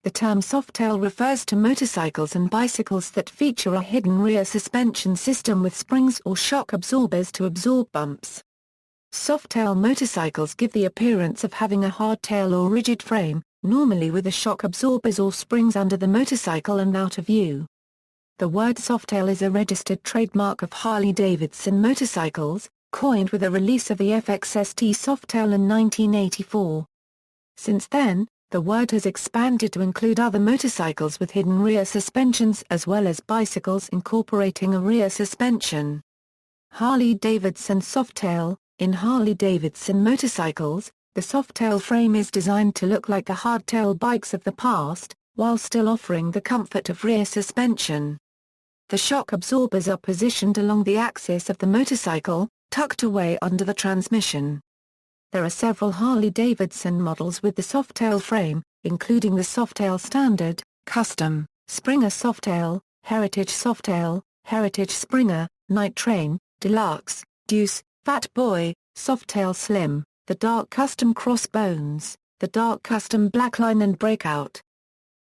The term Softail refers to motorcycles and bicycles that feature a hidden rear suspension system with springs or shock absorbers to absorb bumps. Softail motorcycles give the appearance of having a hardtail or rigid frame, normally with the shock absorbers or springs under the motorcycle and out of view. The word Softail is a registered trademark of Harley-Davidson motorcycles, coined with the release of the FXST Softail in 1984. Since then, the word has expanded to include other motorcycles with hidden rear suspensions as well as bicycles incorporating a rear suspension. Harley-Davidson Softail. In Harley-Davidson motorcycles, the Softail frame is designed to look like the hardtail bikes of the past, while still offering the comfort of rear suspension. The shock absorbers are positioned along the axis of the motorcycle, tucked away under the transmission. There are several Harley-Davidson models with the Softail frame, including the Softail Standard, Custom, Springer Softail, Heritage Softail, Heritage Springer, Night Train, Deluxe, Deuce, Fat Boy, Softail Slim, the Dark Custom Crossbones, the Dark Custom Blackline and Breakout.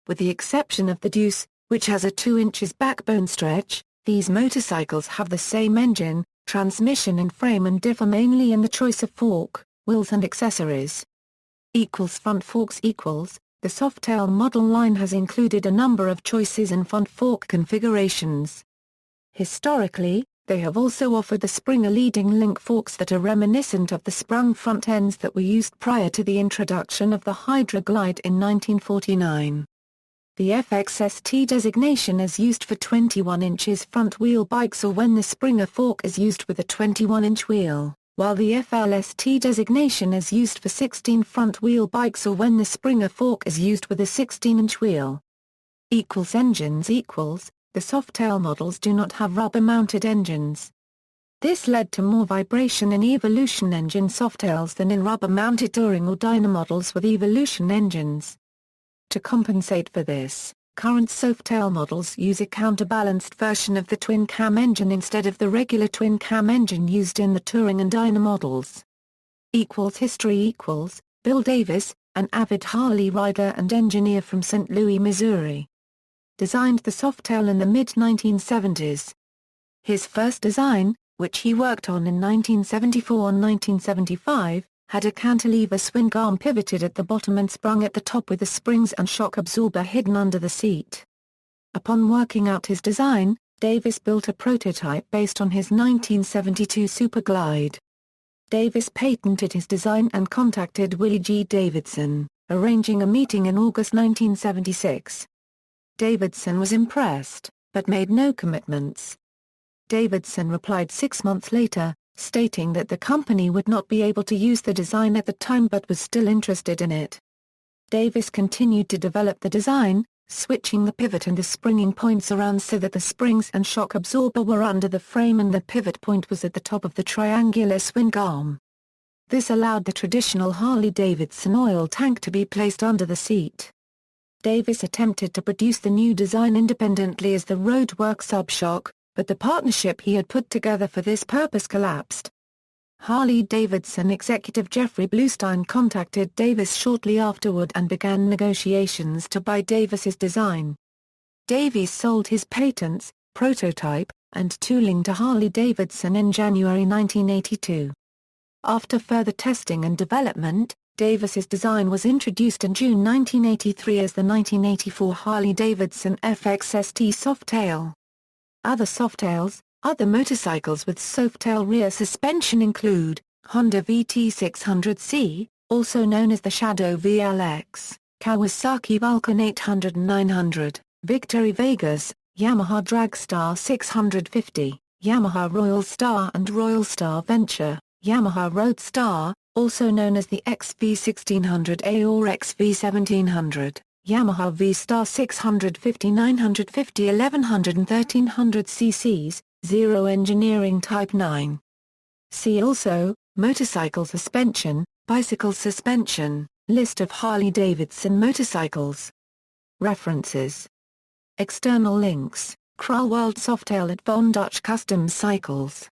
With the exception of the Deuce, which has a 2 inches backbone stretch, these motorcycles have the same engine, transmission and frame and differ mainly in the choice of fork, wheels and accessories. Front forks. The Softail model line has included a number of choices in front fork configurations. Historically, they have also offered the Springer leading link forks that are reminiscent of the sprung front ends that were used prior to the introduction of the Hydra Glide in 1949. The FXST designation is used for 21 inches front wheel bikes or when the Springer fork is used with a 21-inch wheel, while the FLST designation is used for 16 front wheel bikes or when the Springer fork is used with a 16-inch wheel. Engines. The Softail models do not have rubber-mounted engines. This led to more vibration in Evolution engine Softails than in rubber-mounted touring or Dyna models with Evolution engines. To compensate for this, current Softail models use a counterbalanced version of the twin-cam engine instead of the regular twin-cam engine used in the touring and Dyna models. History. Bill Davis, an avid Harley rider and engineer from St. Louis, Missouri, designed the Softail in the mid-1970s. His first design, which he worked on in 1974 and 1975, had a cantilever swing arm pivoted at the bottom and sprung at the top with the springs and shock absorber hidden under the seat. Upon working out his design, Davis built a prototype based on his 1972 Super Glide. Davis patented his design and contacted Willie G. Davidson, arranging a meeting in August 1976. Davidson was impressed, but made no commitments. Davidson replied 6 months later, stating that the company would not be able to use the design at the time but was still interested in it. Davis continued to develop the design, switching the pivot and the springing points around so that the springs and shock absorber were under the frame and the pivot point was at the top of the triangular swing arm. This allowed the traditional Harley-Davidson oil tank to be placed under the seat. Davis attempted to produce the new design independently as the Roadwork Subshock, but the partnership he had put together for this purpose collapsed. Harley-Davidson executive Jeffrey Bluestein contacted Davis shortly afterward and began negotiations to buy Davis's design. Davis sold his patents, prototype, and tooling to Harley-Davidson in January 1982. After further testing and development, Davis's design was introduced in June 1983 as the 1984 Harley-Davidson FXST Softail. Other motorcycles with Softail rear suspension include, Honda VT600C, also known as the Shadow VLX, Kawasaki Vulcan 800 and 900, Victory Vegas, Yamaha Dragstar 650, Yamaha Royal Star and Royal Star Venture, Yamaha Roadstar, also known as the XV1600A or XV1700, Yamaha V-Star 650 950 1100 and 1300 cc's, Zero Engineering Type 9. See also, Motorcycle suspension, Bicycle suspension, List of Harley-Davidson motorcycles. References. External links, Kral World Softail at Von Dutch Custom Cycles.